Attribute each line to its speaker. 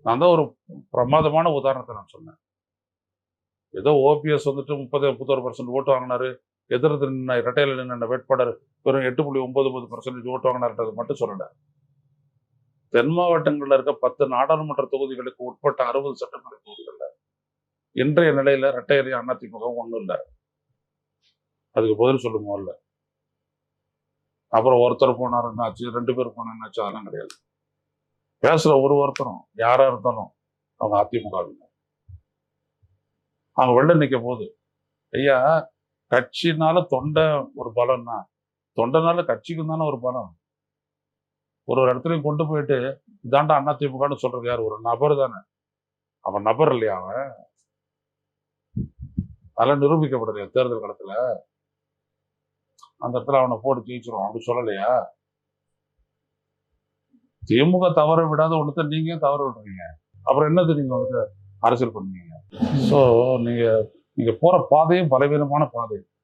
Speaker 1: நான் தான் ஒரு பிரமாதமான உதாரணத்தை நான் சொன்னேன். ஏதோ ஓபிஎஸ் வந்துட்டு 31% ஓட்டு வாங்கினாரு. எதிர்த்து நின்ன இரட்டையில நின்ன வேட்பாளர் வெறும் 8.99% ஓட்டு வாங்கினார்ன்றது மட்டும் சொல்லல. தென் மாவட்டங்கள்ல இருக்க 10 நாடாளுமன்ற தொகுதிகளுக்கு உட்பட்ட 60 சட்டமன்ற தொகுதிகள்ல இன்றைய நிலையில இரட்டையரி அதிமுக ஒண்ணும் இல்ல. அதுக்கு பதில் சொல்லுங்க முதல்ல. அப்புறம் ஒருத்தர் போனாரு என்னாச்சு, 2 பேர் போனா என்னாச்சு, அதெல்லாம் கிடையாது. பேசுற ஒருத்தரும் யாரா இருந்தாலும் அவங்க அதிமுகவினர். அவங்க வெளில நிக்க போது ஐயா, கட்சினால தொண்டை ஒரு பலம்னா தொண்டனால கட்சிக்கும் தானே ஒரு பலம். ஒரு இடத்துலையும் கொண்டு போயிட்டு இதாண்டா அதிமுகன்னு சொல்றது யார்? ஒரு நபர் தானே. அவன் நபர் இல்லையா? அவன் அதெல்லாம் நிரூபிக்கப்படலையா தேர்தல் காலத்துல? அந்த இடத்துல அவனை போட்டு ஜெயிச்சிரும் அப்படி சொல்லலையா? திமுக தவற விடாத ஒண்ணுத்த நீங்க தவற விடுறீங்க. அப்புறம் என்னது நீங்க வந்து அரசியல் பண்ணுவீங்க? ஸோ நீங்க நீங்க போற பாதையும் பலவீனமான பாதை.